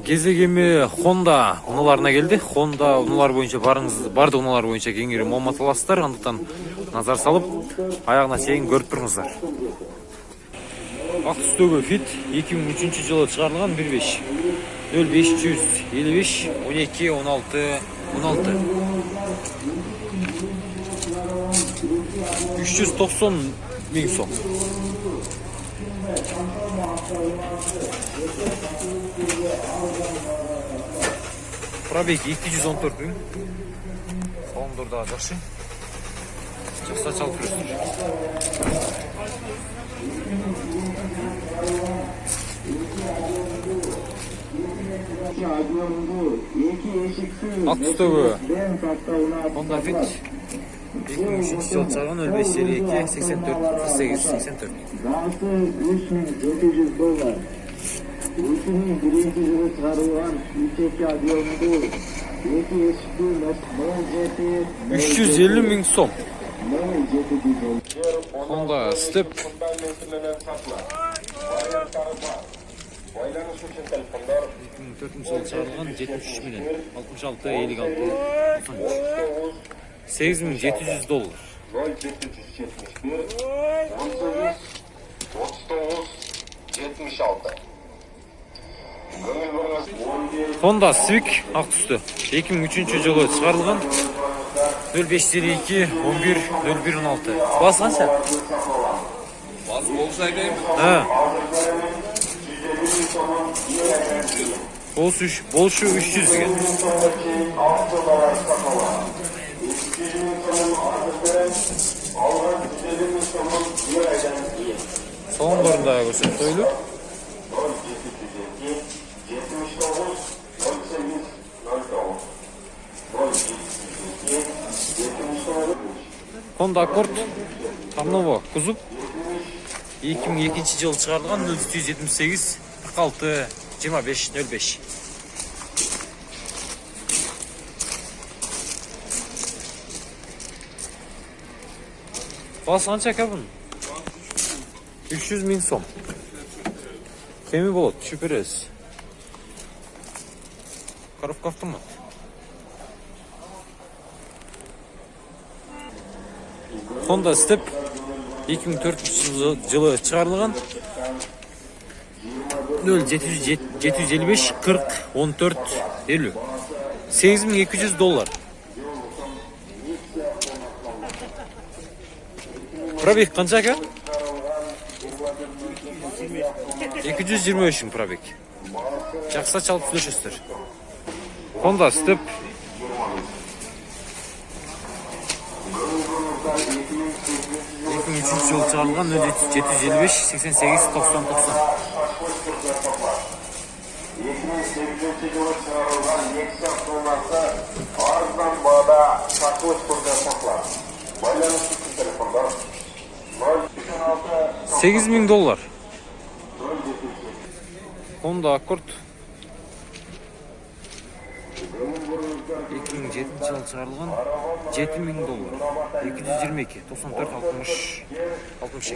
Кезегеми Honda унааларына келди. Honda унаалар боюнча бардык унаалар боюнча кеңири маалымат аласыздар. Андыктан назар салып, аягына чейин көрүп туруңуздар. Ак түстөгү Fit 2003-жылы чыгарылган 1.5 0555 12 16 16 390 миң сом. Пробег 214 миң. Салондор да жакшы. Жакса чалып жүрөсүздөр. Ак түстөгү Honda Fit 2003-жылы чыгарган 0552 84 48 84. Бағасы $3.700. 2001-жылы чыгарылган ичеки объемдуу 2 эшиктүү Mercedes 350 миң сом. Honda Step 2004-жылы чыгарылган 73 миллион 66 56 93 $8.700. 76. Honda Civic ак түстө 2003-жылы чыгарылган 0552 11 01 16. Басы канча? Басы болушу айтайын. Болушу 300 деген. Салондорунда көрсөтөлү. Honda Accord Tarnovo кузов 2002-жылы чыгарылган 0778 46 25 05. Басы канча кабын? 300 миң сом. Кеми болот, түшүп бересиз. Коробка автомат. Honda Step 2004-жылы чыгарылган 0755 40 14 50. $8.200. Пробег канча ка? 223 миң пробег. Жакса чалып сүйлөшөсүздөр. Honda Step 2003-жылы чыгарылган 0755 88 90 90. 2008-жылы чыгарылган Nexia автомобилі арзан баада сатылып турган саклар. Байланыштуу телефондар $8.000. Honda Accord 2007-жылы чыгарылган $7.000. 222 94 60 62.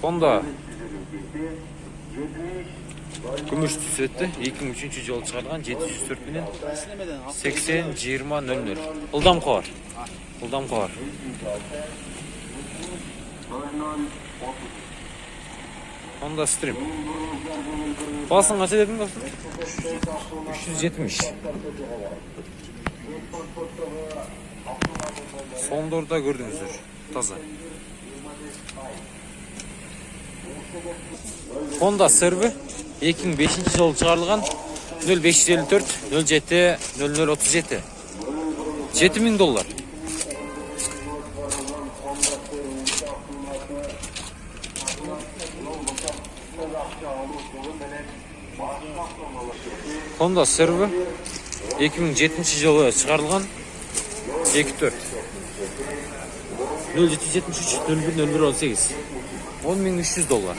Honda күмүш түсөттү 2003-жылы чыгарылган 704 менен 80 20 00. Ылдам кабар. Honda Stream. Басын канча дедиң достор? 370. Сондорда көрдүңүздөр. Таза. Honda Serve 2005-жылы чыгарылган 0554 07 0037. $7.000. Honda Serve 2007-жылы чыгарылган 24 0773 01 01 18. $10.300.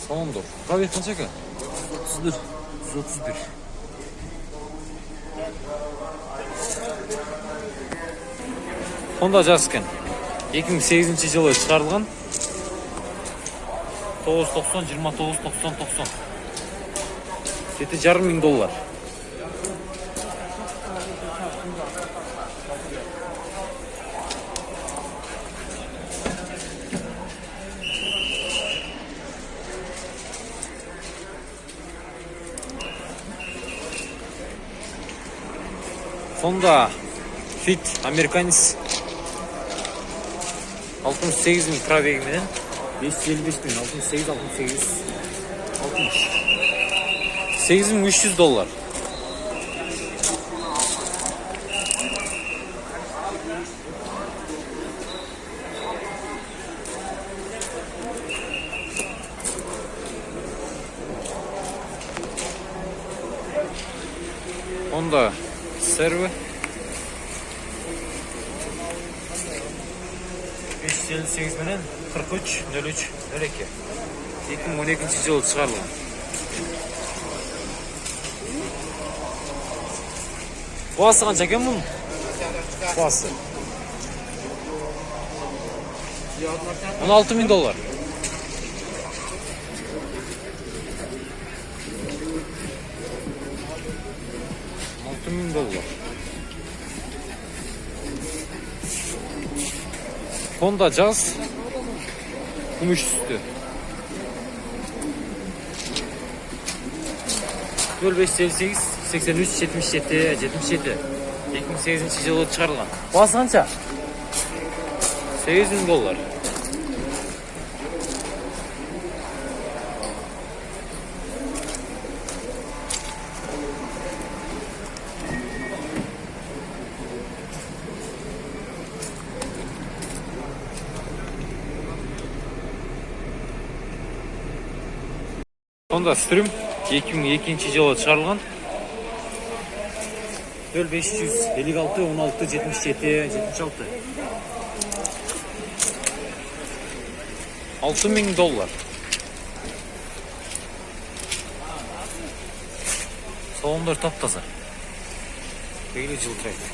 салондор. Пробег қанша екен? 131. 131. Honda Jazz екен. 2008 жылы шығарылған. 990, 29, 90, 90. $7,500. Honda Fit Americanis 68.000 пробегімен 555.000, 68, 68, 60. $8,300. Honda Serve 558 менен 43.03.02. 2012 жылы шығарылған. Бағасы қанша екен бұның? Бағасы $16,000. $16,000. Honda Jazz gümüş üstü. 0558 83 77 77. 2008 жылы шығарылған. Бағасы қанша? $8,000. Honda Stream 2002 жылы шығарылған. 0556 16 77 76. $6,000. Салондар тап-таза. Бейлі жылтырайды.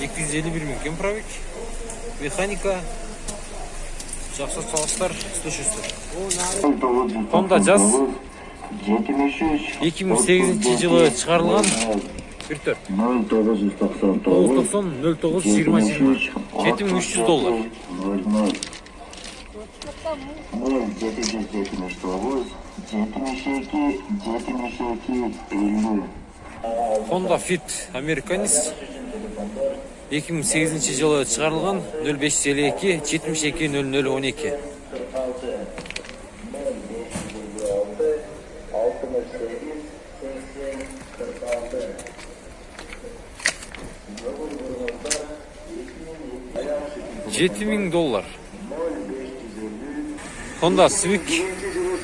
$251,000 екен пробег. Механика, жақсы салыстар, үсті-үсті. Honda Jazz 2008 жылы шығарылған. 14. 990 09 20 $7,300. Honda Fit Americanis 2008 жылы шығарылған. 0552 72 0012. $7,000. Honda Civic 2007 жылы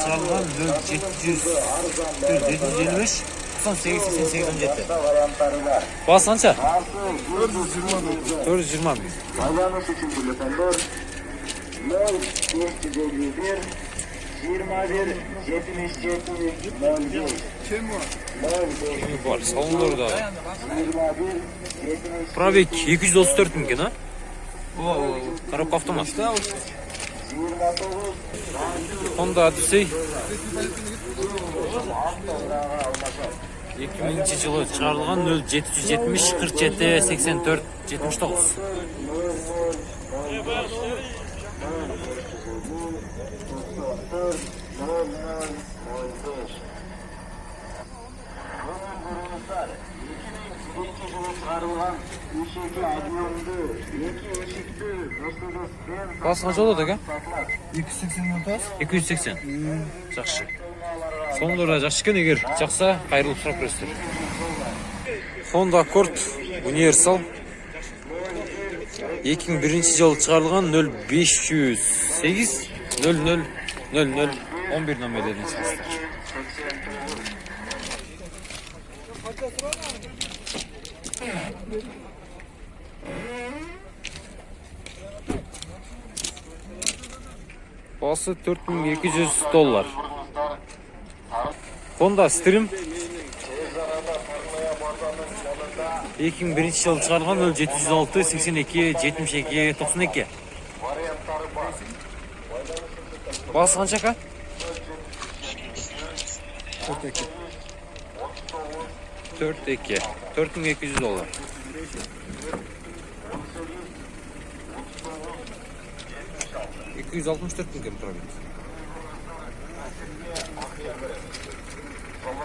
шығарылған. 0755 98 87. Бағасы қанша? $420,000. Байланыс үшін телефондар 0551 21 77 05. Бар, салондарда. Пробег 234 екен, а? Коробка автомат. Honda Odyssey 2000 жылы шығарылған. 0770 47 84 79. Бағасы қанша болады екен? 280. Жақсы. Сонда жақсы екен, егер жақса қайырлы сұрап бересіздер. Honda Accord Universal 2001 жылы шығарылған. 0508 00 00 11 номерден шығасыздар. Bası $4200. Honda Stream 2001 yıl çıkarılgan 0706 82 72 92. Bası kança ka? 42. $4200. 264 bin kilometre.